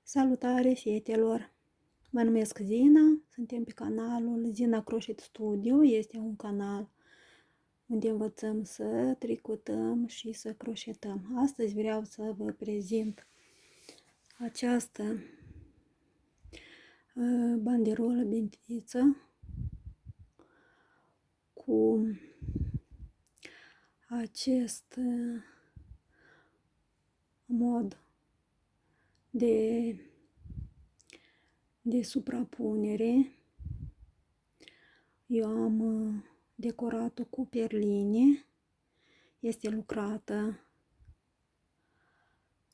Salutare, fietelor! Mă numesc Zina, suntem pe canalul Zina Crochet Studio. Este un canal unde învățăm să tricotăm și să crochetăm. Astăzi vreau să vă prezint această banderolă bentiță cu acest mod de suprapunere. Eu am decorat-o cu perline. Este lucrată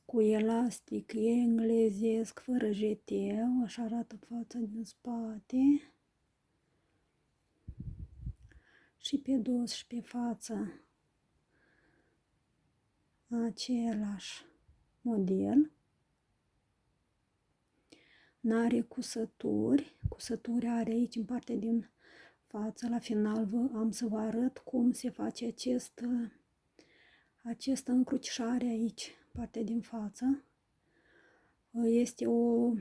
cu elastic englezesc fără jeteu. Așa arată fața din spate. Și pe dos și pe față același model. N-are cusături. Cusături are aici în partea din față. La final am să vă arăt cum se face această încrucișare aici, partea din față. Este o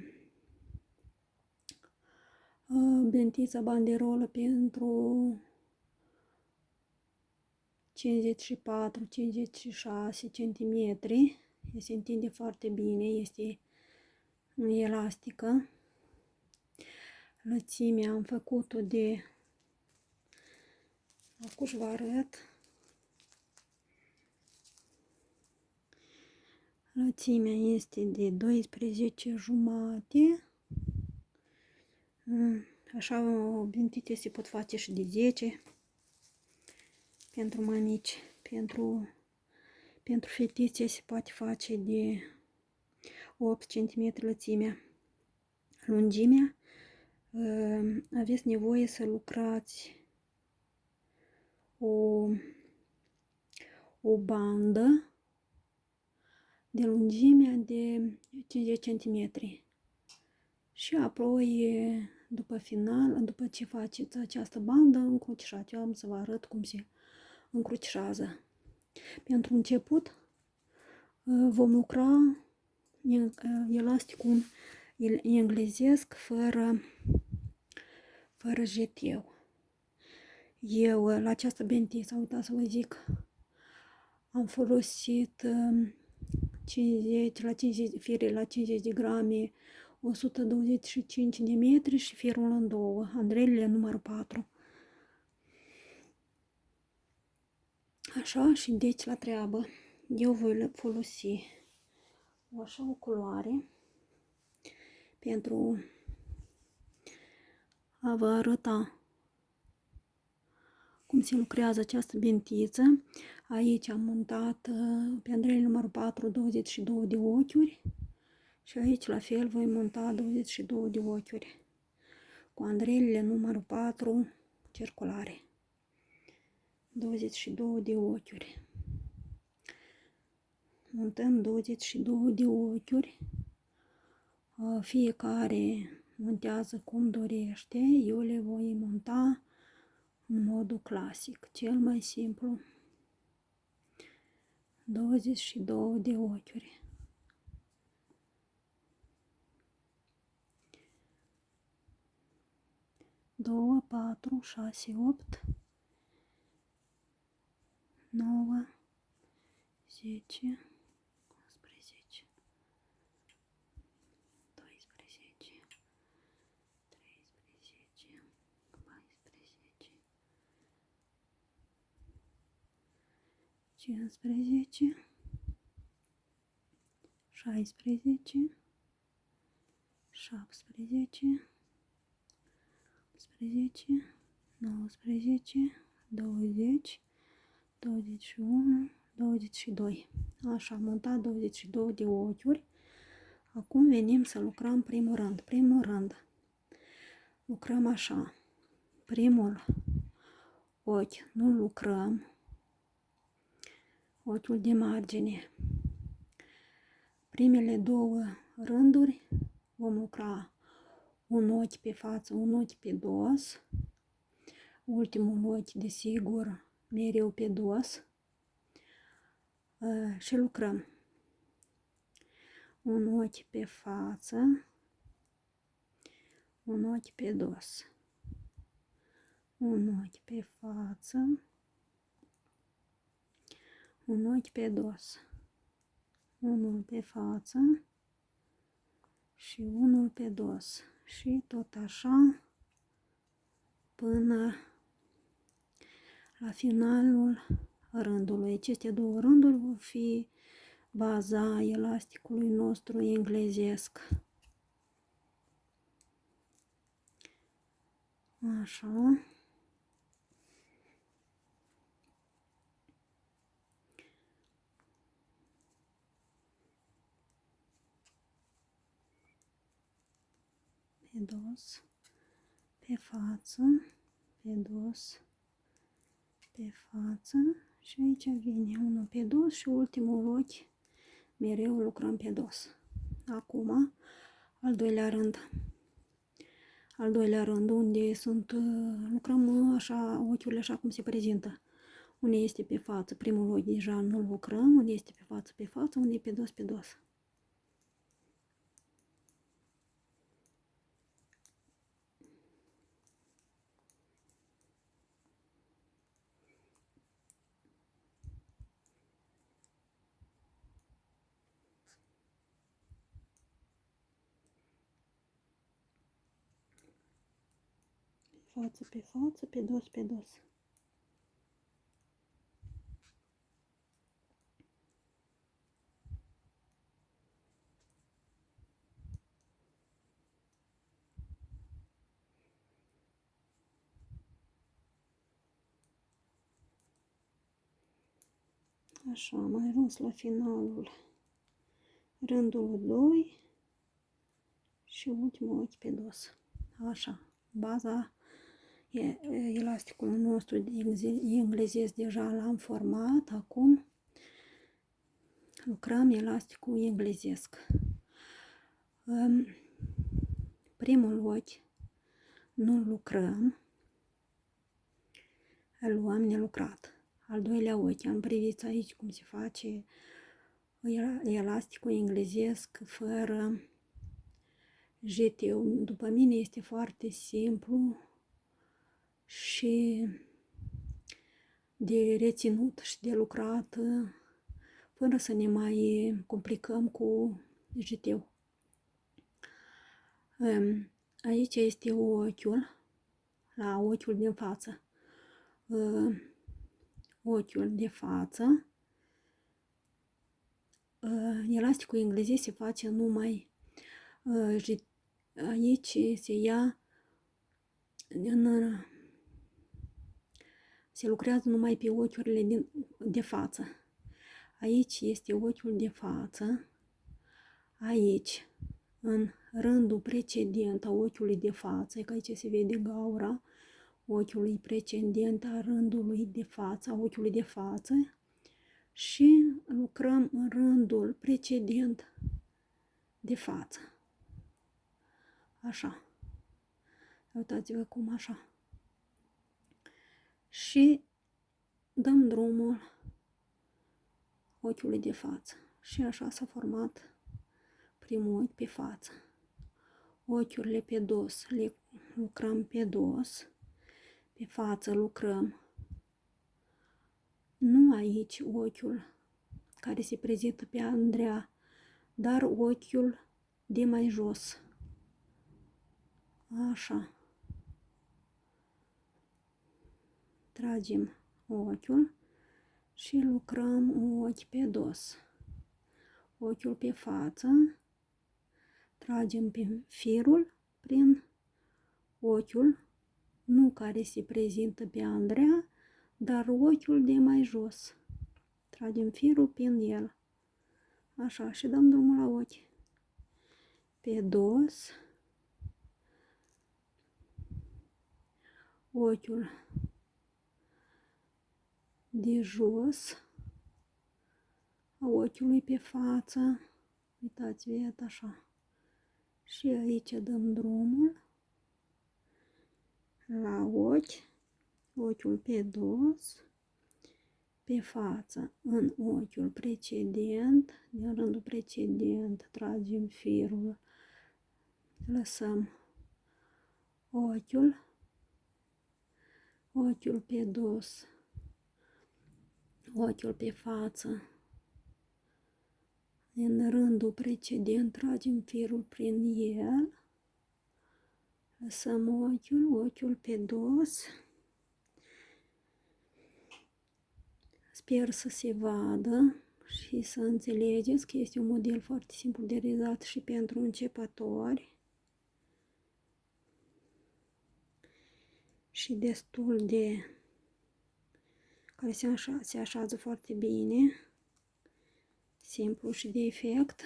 bentiță banderolă pentru 54-56 cm. Se întinde foarte bine, este elastică. Lățimea am făcut-o acum vă arăt. Lățimea este de 12 jumate. Așa o bentiță se pot face și de 10. Pentru mai mici, pentru fetițe se poate face de 8 cm lățimea. Lungimea, aveți nevoie să lucrați o bandă de lungimea de 50 cm. Și apoi, după ce faceți această bandă, încrucișați. Eu am să vă arăt cum se încrucișează. Pentru început vom lucra elasticul englezesc fără jeteu. Eu la această bentiță, uitați să vă zic, am folosit 50 fire la 50 de grame, 125 de metri și firul în două, andreile numărul 4. Așa, și deci la treabă. Eu voi folosi o culoare pentru a vă arăta cum se lucrează această bentiță. Aici am montat pe andreile numărul 4 22 de ochiuri și aici la fel voi monta 22 de ochiuri cu andreile numărul 4 circulare. 22 de ochiuri. Montăm 22 de ochiuri. Fiecare montează cum dorește. Eu le voi monta în modul clasic, cel mai simplu. 22 de ochiuri. Două, 4, 6, 8, 9, 10, 11, 12, 13, 14, 15, 16, 17, 18, 19, 20, 21, 22. Așa, am montat 22 de ochiuri. Acum venim să lucrăm primul rând. Primul rând lucrăm așa. Primul ochi nu lucrăm, ochiul de margine. Primele două rânduri vom lucra un ochi pe față, un ochi pe dos. Ultimul ochi, desigur, mereu pe dos. Și lucrăm. un ochi pe față, un ochi pe dos, un ochi pe față, un ochi pe dos, unul pe față și unul pe dos și tot așa până la finalul rândului. Aceste două rânduri vor fi baza elasticului nostru englezesc. Așa. Pe dos, pe față, pe dos, pe față și aici vine unul pe dos și ultimul ochi mereu lucrăm pe dos. Acum, al doilea rând. Al doilea rând unde lucrăm așa, ochiurile așa cum se prezintă. Unde este pe față, primul ochi deja nu lucrăm, unde este pe față, unde e pe dos, pe dos. Pe față, pe dos, pe dos. Așa, am ajuns la finalul rândul 2 și ultimul ochi pe dos. Așa, baza, elasticul nostru englezesc deja l-am format, acum lucrăm elasticul englezesc. Primul ochi nu lucrăm, îl luăm nelucrat. Al doilea ochi, am privit aici cum se face elasticul englezesc fără jeteu. După mine este foarte simplu și de reținut și de lucrat fără să ne mai complicăm cu jeteu. Aici este ochiul, la ochiul din față. Ochiul de față. Elasticul englezesc se face numai aici se ia se lucrează numai pe ochiurile de față. Aici este ochiul de față. Aici, în rândul precedent a ochiului de față, că aici se vede gaura ochiului precedent a rândului de față, a ochiului de față, și lucrăm în rândul precedent de față. Așa. Uitați-vă cum așa. Și dăm drumul ochiului de față. Și așa s-a format primul ochi pe față. Ochiurile pe dos le lucrăm pe dos. Pe față lucrăm nu aici ochiul care se prezintă pe Andreea, dar ochiul de mai jos. Așa. Tragem ochiul și lucrăm un ochi pe dos. Ochiul pe față. Tragem pe firul prin ochiul, nu care se prezintă pe Andreea, dar ochiul de mai jos. Tragem firul prin el. Așa, și dăm drumul la ochi. Pe dos. Ochiul de jos a ochiului pe față. Uitați-vă, așa. Și aici dăm drumul la ochi. Ochiul pe dos. pe față în ochiul precedent, din rândul precedent tragem firul, lăsăm ochiul pe dos, ochiul pe față, din rândul precedent tragem firul prin el, lăsăm ochiul pe dos. Sper să se vadă și să înțelegeți că este un model foarte simplu de realizat și pentru începători și destul de care se așează foarte bine, simplu și de efect.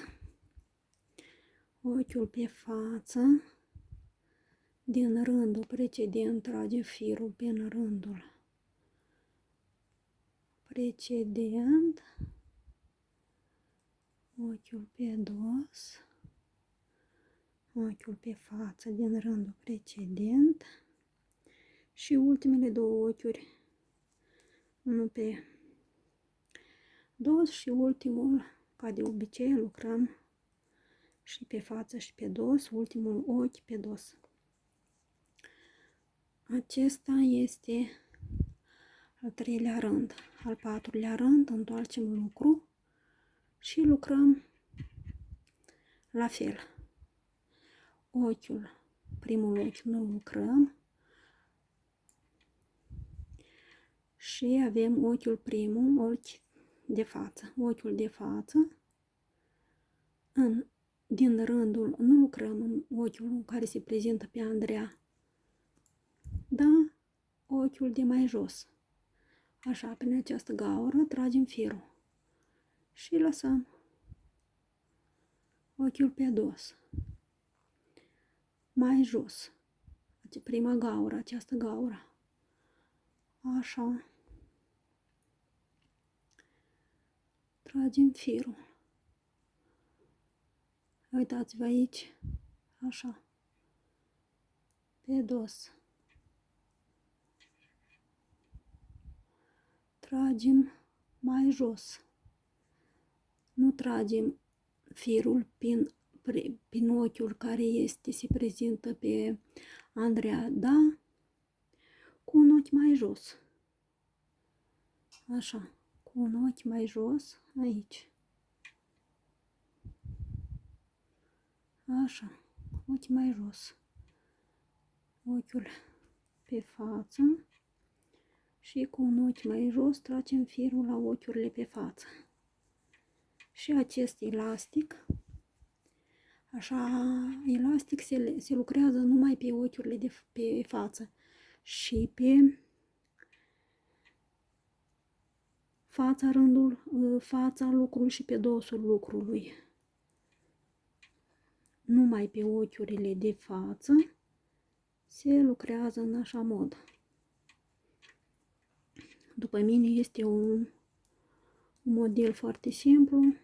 Ochiul pe față, din rândul precedent trage firul prin rândul precedent, ochiul pe dos, ochiul pe față din rândul precedent și ultimele două ochiuri, unul pe dos și ultimul, ca de obicei lucrăm și pe față și pe dos, ultimul ochi pe dos. Acesta este al treilea rând. Al patrulea rând întoarcem lucru și lucrăm la fel. Primul ochi nu lucrăm și avem ochiul primul, ochi de față. Ochiul de față, din rândul, nu lucrăm în ochiul care se prezintă pe Andreea, da, ochiul de mai jos. Așa, prin această gaură tragem firul și lăsăm ochiul pe dos, mai jos, prima gaură, această gaură, așa, tragem firul, uitați-vă aici, așa, pe dos, tragem mai jos, nu tragem firul prin ochiul care se prezintă pe Andreea, da, cu un ochi mai jos, așa, cu un ochi mai jos, aici, așa, ochi mai jos, ochiul pe față și cu un ochi mai jos tragem firul la ochiurile pe față. Și acest elastic, așa, elastic se lucrează numai pe ochiurile pe față și pe fața lucrului și pe dosul lucrului. Numai pe ochiurile de față se lucrează în așa mod. După mine este un model foarte simplu.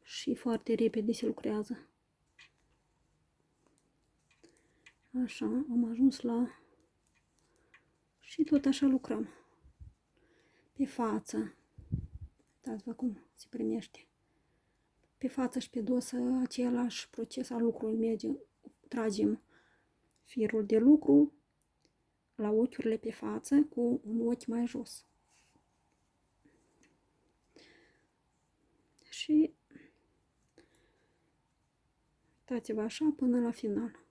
Și foarte repede se lucrează. Așa, am ajuns la... Și tot așa lucrăm. Pe față. Uitați-vă cum se primește. Pe față și pe dos, același proces al lucrului merge. Tragem firul de lucru la ochiurile pe față cu un ochi mai jos. Și uitați-vă așa până la final.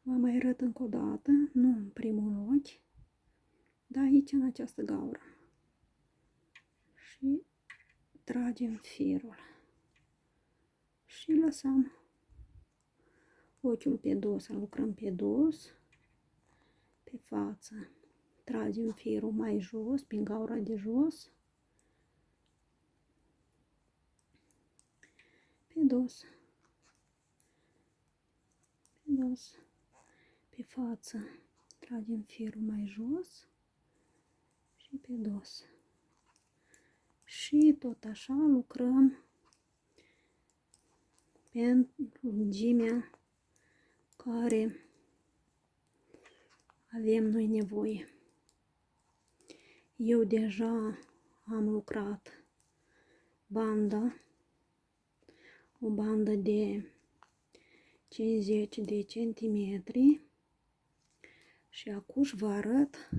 Vă mai arăt încă o dată, nu în primul ochi, dar aici în această gaură. Și tragem firul. Și lăsăm ochiul pe dos, lucrăm pe dos, pe față. Tragem firul mai jos, prin gaura de jos, pe dos, pe față. Tragem firul mai jos și pe dos. Și tot așa lucrăm pentru lungimea care avem noi nevoie. Eu deja am lucrat banda, o bandă de 50 de centimetri și acum vă arăt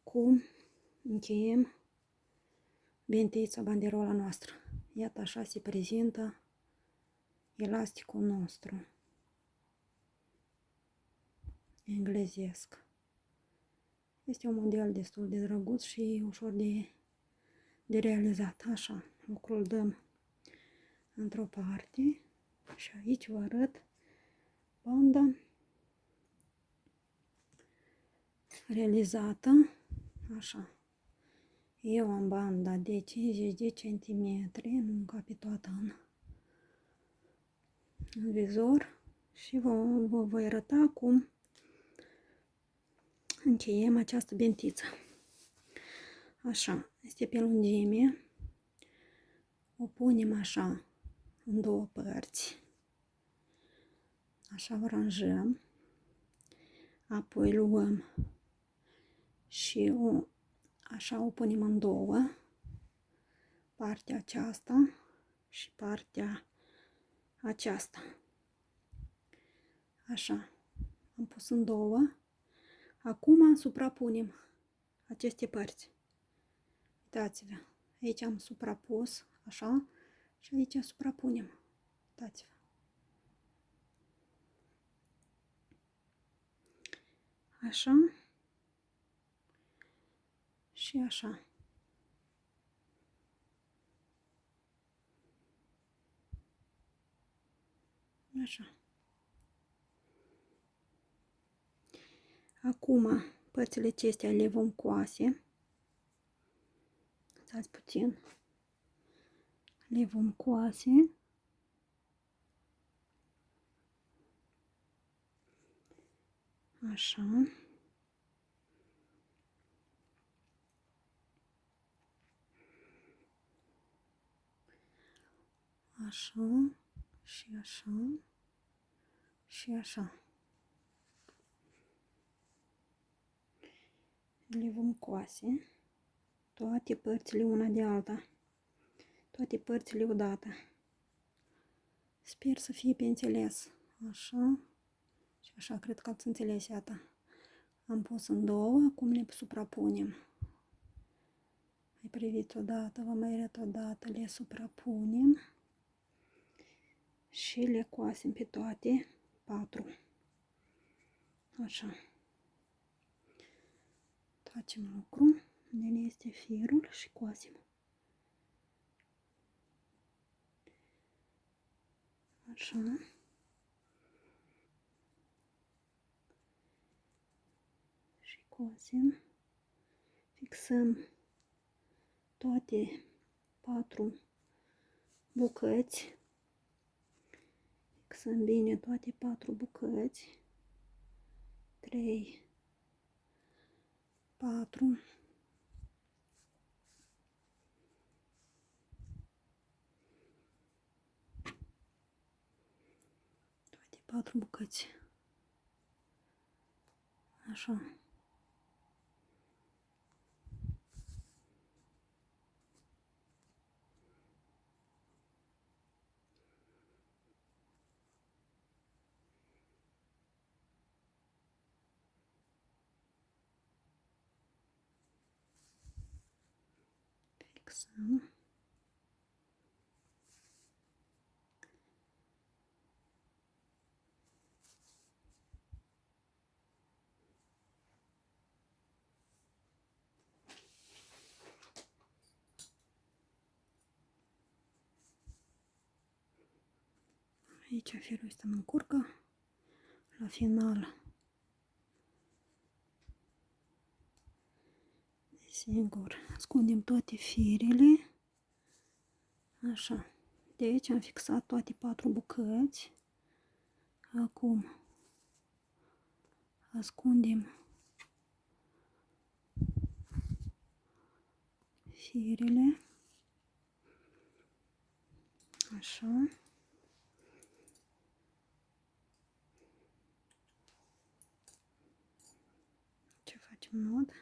cum încheiem bentița, banderola noastră. Iată așa se prezintă elasticul nostru englezesc. Este un model destul de drăguț și ușor de realizat. Așa, lucrul dăm într-o parte și aici vă arăt banda realizată. Așa, eu am banda de 50 de centimetri, nu încape toată în vizor și vă voi arăta cum încheiem această bentiță. Așa, este pe lungime, o punem așa în două părți, așa o aranjăm, apoi luăm și așa o punem în două, partea aceasta și partea aceasta. Așa, am pus în două. Acum suprapunem aceste părți. Uitați-vă, aici am suprapus, așa, și aici suprapunem. Uitați-vă. Așa și așa. Așa. Acum, părțile acestea le vom coase. Stați puțin. Le vom coase. Așa. Așa. Și așa. Și așa. Le vom coase toate părțile una de alta. Toate părțile odată. Sper să fie pe înțeles. Așa. Și așa cred că ați înțeles, iată. Am pus în două, acum le suprapunem. Mai priviți odată, vă mai arăt odată, le suprapunem și le coasem pe toate patru. Așa. Facem lucru, unde ne este firul și coasem. Așa. Și coasem. Fixăm toate patru bucăți. Fixăm bine toate patru bucăți. 3, 4. Toate patru bucăți. Așa. Fixăm. Aici firul este în încurcă. La final, singur, ascundem toate firele. Așa. De aici am fixat toate patru bucăți. Acum ascundem firele. Așa. facem nod.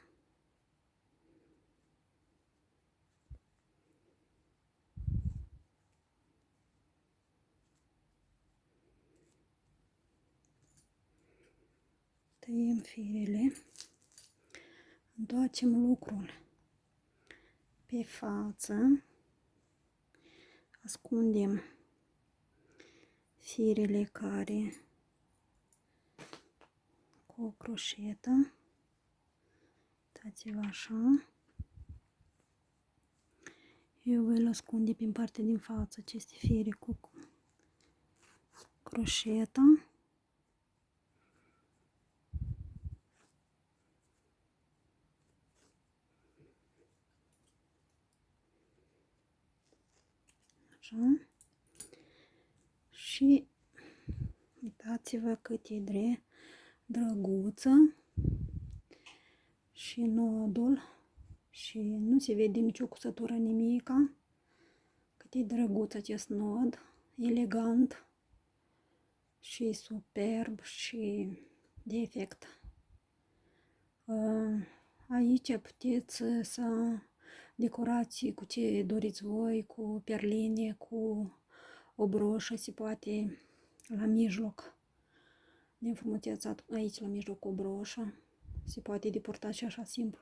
Tăiem firele. Întoarcem lucrul pe față. Ascundem firele care cu o croșetă. Uitați-vă așa. Eu voi ascunde prin partea din față aceste fire cu croșeta. Așa. Și uitați-vă cât e drăguță și nodul și nu se vede nicio cusătură, nimica. Cât e drăguț acest nod, elegant și superb și de efect. Aici puteți să decorați cu ce doriți voi, cu perline, cu o broșă, se poate la mijloc. De înfrumusețat aici la mijloc o broșă, se poate deporta și așa simplu.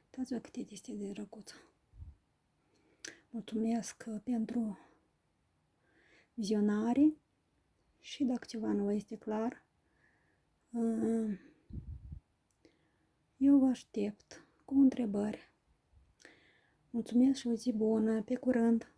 Uitați-vă cât este de drăguță. Mulțumesc pentru vizionare și dacă ceva nu vă este clar, eu vă aștept cu întrebări. Mulțumesc și o zi bună, pe curând!